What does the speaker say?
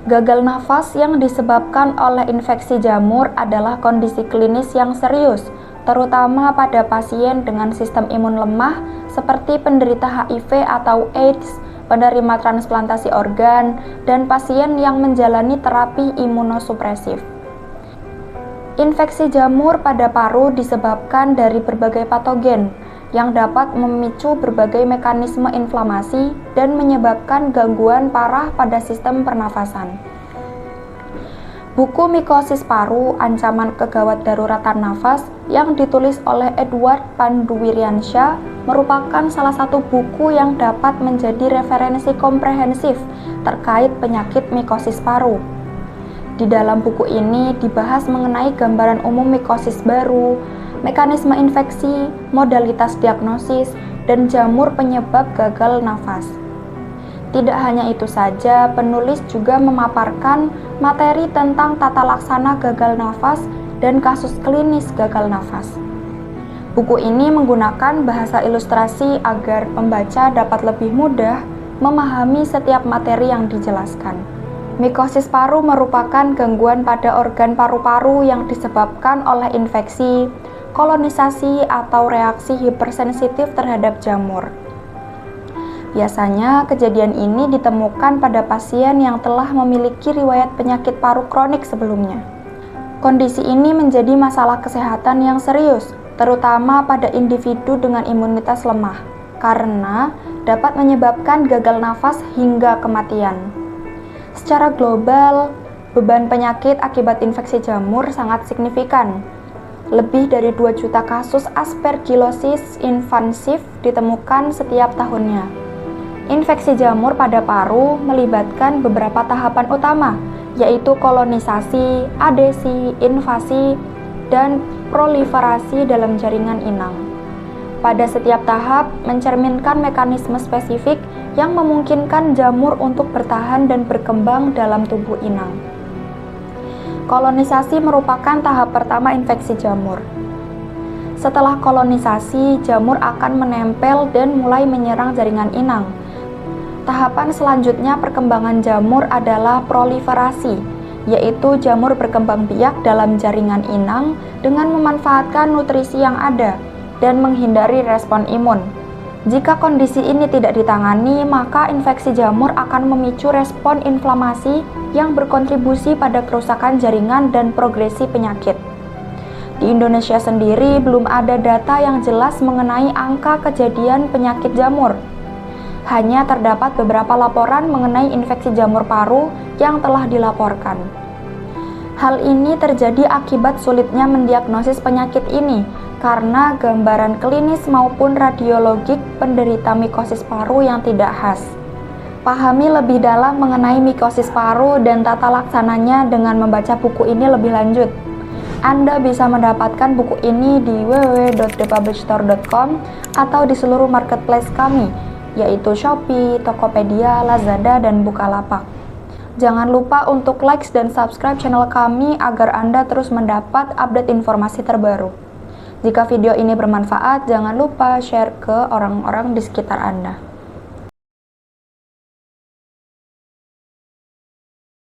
Gagal nafas yang disebabkan oleh infeksi jamur adalah kondisi klinis yang serius, terutama pada pasien dengan sistem imun lemah seperti penderita HIV atau AIDS, penerima transplantasi organ, dan pasien yang menjalani terapi imunosupresif. Infeksi jamur pada paru disebabkan dari berbagai patogen yang dapat memicu berbagai mekanisme inflamasi dan menyebabkan gangguan parah pada sistem pernafasan. Buku Mikosis Paru, Ancaman Kegawat Daruratan Nafas yang ditulis oleh Edward Panduwiryansyah merupakan salah satu buku yang dapat menjadi referensi komprehensif terkait penyakit mikosis paru. Di dalam buku ini dibahas mengenai gambaran umum mikosis baru, mekanisme infeksi, modalitas diagnosis, dan jamur penyebab gagal nafas. Tidak hanya itu saja, penulis juga memaparkan materi tentang tata laksana gagal nafas dan kasus klinis gagal nafas. Buku ini menggunakan bahasa ilustrasi agar pembaca dapat lebih mudah memahami setiap materi yang dijelaskan. Mikosis paru merupakan gangguan pada organ paru-paru yang disebabkan oleh infeksi, kolonisasi, atau reaksi hipersensitif terhadap jamur. Biasanya, kejadian ini ditemukan pada pasien yang telah memiliki riwayat penyakit paru kronik sebelumnya. Kondisi ini menjadi masalah kesehatan yang serius, terutama pada individu dengan imunitas lemah, karena dapat menyebabkan gagal nafas hingga kematian. Secara global, beban penyakit akibat infeksi jamur sangat signifikan. Lebih dari 2 juta kasus aspergillosis invasif ditemukan setiap tahunnya. Infeksi jamur pada paru melibatkan beberapa tahapan utama, yaitu kolonisasi, adesi, invasi, dan proliferasi dalam jaringan inang. Pada setiap tahap mencerminkan mekanisme spesifik yang memungkinkan jamur untuk bertahan dan berkembang dalam tubuh inang. Kolonisasi merupakan tahap pertama infeksi jamur. Setelah kolonisasi, jamur akan menempel dan mulai menyerang jaringan inang. Tahapan selanjutnya perkembangan jamur adalah proliferasi, yaitu jamur berkembang biak dalam jaringan inang dengan memanfaatkan nutrisi yang ada dan menghindari respon imun. Jika kondisi ini tidak ditangani, maka infeksi jamur akan memicu respon inflamasi yang berkontribusi pada kerusakan jaringan dan progresi penyakit. Di Indonesia sendiri, belum ada data yang jelas mengenai angka kejadian penyakit jamur. Hanya terdapat beberapa laporan mengenai infeksi jamur paru yang telah dilaporkan. Hal ini terjadi akibat sulitnya mendiagnosis penyakit ini, karena gambaran klinis maupun radiologik penderita mikosis paru yang tidak khas. Pahami lebih dalam mengenai mikosis paru dan tata laksananya dengan membaca buku ini lebih lanjut. Anda bisa mendapatkan buku ini di www.thepublishstore.com atau di seluruh marketplace kami, yaitu Shopee, Tokopedia, Lazada, dan Bukalapak. Jangan lupa untuk like dan subscribe channel kami agar Anda terus mendapat update informasi terbaru. Jika video ini bermanfaat, jangan lupa share ke orang-orang di sekitar Anda.